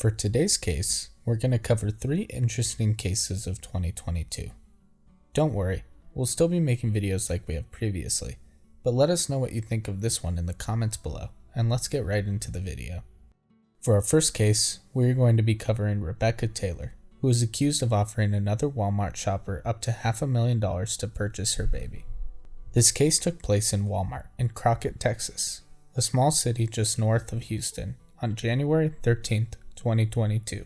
For today's case, we're going to cover 3 interesting cases of 2022. Don't worry, we'll still be making videos like we have previously, but let us know what you think of this one in the comments below, and let's get right into the video. For our first case, we're going to be covering Rebecca Taylor, who is accused of offering another Walmart shopper up to $500,000 to purchase her baby. This case took place in Walmart in Crockett, Texas, a small city just north of Houston, on January 13th, 2022.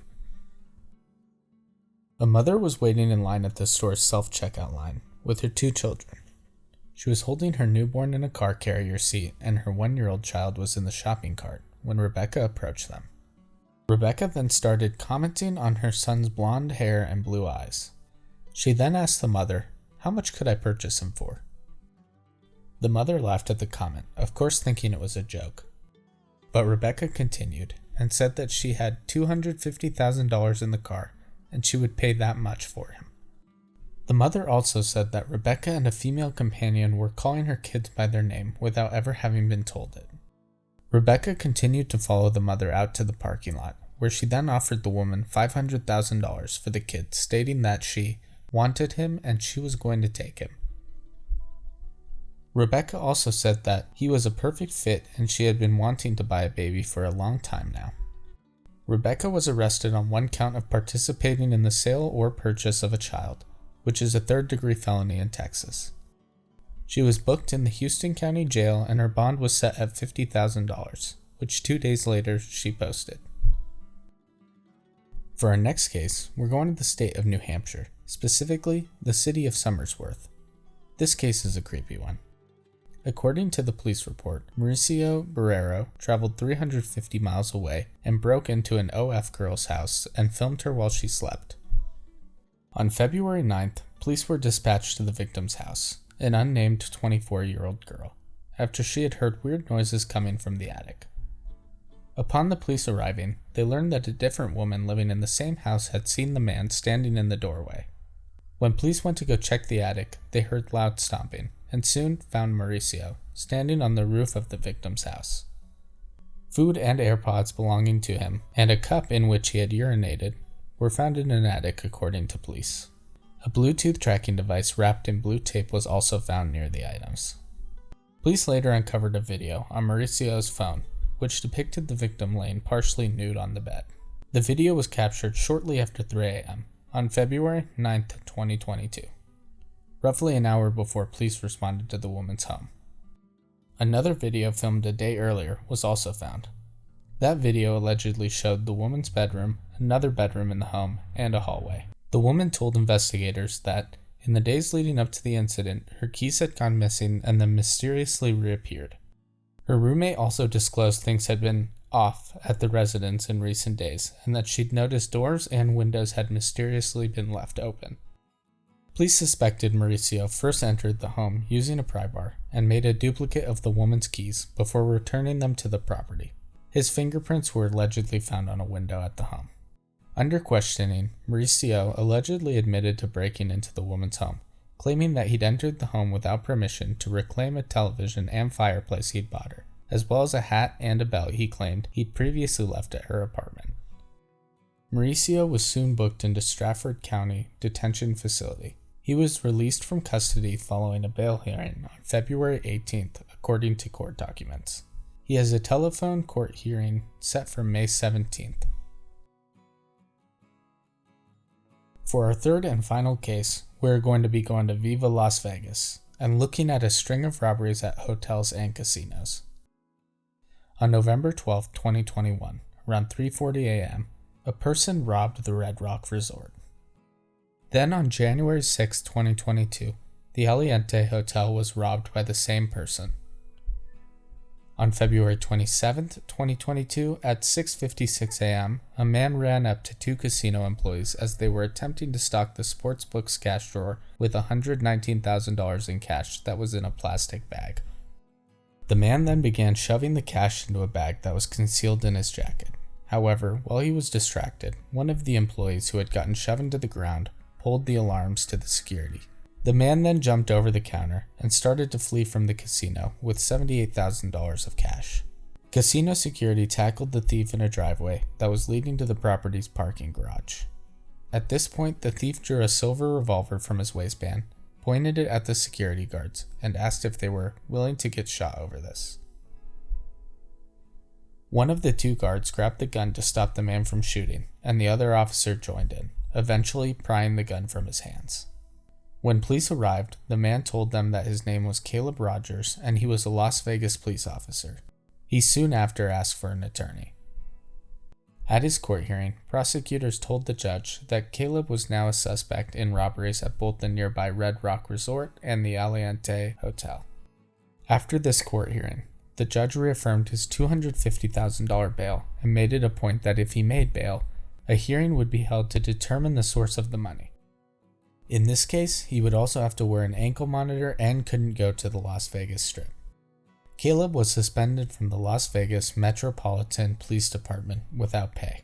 A mother was waiting in line at the store's self-checkout line with her 2 children. She was holding her newborn in a car carrier seat, and her 1-year-old child was in the shopping cart when Rebecca approached them. Rebecca then started commenting on her son's blonde hair and blue eyes. She then asked the mother, "How much could I purchase him for?" The mother laughed at the comment, of course thinking it was a joke. But Rebecca continued and said that she had $250,000 in the car and she would pay that much for him. The mother also said that Rebecca and a female companion were calling her kids by their name without ever having been told it. Rebecca continued to follow the mother out to the parking lot, where she then offered the woman $500,000 for the kid, stating that she wanted him and she was going to take him. Rebecca also said that he was a perfect fit and she had been wanting to buy a baby for a long time now. Rebecca was arrested on 1 count of participating in the sale or purchase of a child, which is a 3rd-degree felony in Texas. She was booked in the Houston County Jail and her bond was set at $50,000, which 2 days later she posted. For our next case, we're going to the state of New Hampshire, specifically the city of Somersworth. This case is a creepy one. According to the police report, Mauricio Barrero traveled 350 miles away and broke into an OF girl's house and filmed her while she slept. On February 9th, police were dispatched to the victim's house, an unnamed 24-year-old girl, after she had heard weird noises coming from the attic. Upon the police arriving, they learned that a different woman living in the same house had seen the man standing in the doorway. When police went to go check the attic, they heard loud stomping, and soon found Mauricio standing on the roof of the victim's house. Food and AirPods belonging to him, and a cup in which he had urinated, were found in an attic according to police. A Bluetooth tracking device wrapped in blue tape was also found near the items. Police later uncovered a video on Mauricio's phone, which depicted the victim laying partially nude on the bed. The video was captured shortly after 3 a.m. on February 9th, 2022. Roughly an hour before police responded to the woman's home. Another video filmed a day earlier was also found. That video allegedly showed the woman's bedroom, another bedroom in the home, and a hallway. The woman told investigators that, in the days leading up to the incident, her keys had gone missing and then mysteriously reappeared. Her roommate also disclosed things had been off at the residence in recent days, and that she'd noticed doors and windows had mysteriously been left open. Police suspected Mauricio first entered the home using a pry bar and made a duplicate of the woman's keys before returning them to the property. His fingerprints were allegedly found on a window at the home. Under questioning, Mauricio allegedly admitted to breaking into the woman's home, claiming that he'd entered the home without permission to reclaim a television and fireplace he'd bought her, as well as a hat and a belt he claimed he'd previously left at her apartment. Mauricio was soon booked into Strafford County Detention Facility. He was released from custody following a bail hearing on February 18th, according to court documents. He has a telephone court hearing set for May 17th. For our 3rd and final case, we're going to be going to Viva Las Vegas and looking at a string of robberies at hotels and casinos. On November 12, 2021, around 3:40 a.m., a person robbed the Red Rock Resort. Then on January 6, 2022, the Aliante Hotel was robbed by the same person. On February 27, 2022, at 6:56 a.m., a man ran up to 2 casino employees as they were attempting to stock the sportsbook's cash drawer with $119,000 in cash that was in a plastic bag. The man then began shoving the cash into a bag that was concealed in his jacket. However, while he was distracted, one of the employees who had gotten shoved into the ground pulled the alarms to the security. The man then jumped over the counter and started to flee from the casino with $78,000 of cash. Casino security tackled the thief in a driveway that was leading to the property's parking garage. At this point, the thief drew a silver revolver from his waistband, pointed it at the security guards, and asked if they were willing to get shot over this. One of the two guards grabbed the gun to stop the man from shooting, and the other officer joined in, eventually prying the gun from his hands. When police arrived, the man told them that his name was Caleb Rogers and he was a Las Vegas police officer. He soon after asked for an attorney. At his court hearing, prosecutors told the judge that Caleb was now a suspect in robberies at both the nearby Red Rock Resort and the Aliante Hotel. After this court hearing, the judge reaffirmed his $250,000 bail and made it a point that if he made bail, a hearing would be held to determine the source of the money. In this case, he would also have to wear an ankle monitor and couldn't go to the Las Vegas Strip. Caleb was suspended from the Las Vegas Metropolitan Police Department without pay.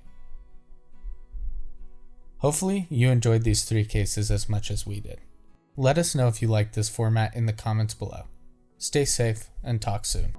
Hopefully, you enjoyed these 3 cases as much as we did. Let us know if you liked this format in the comments below. Stay safe and talk soon.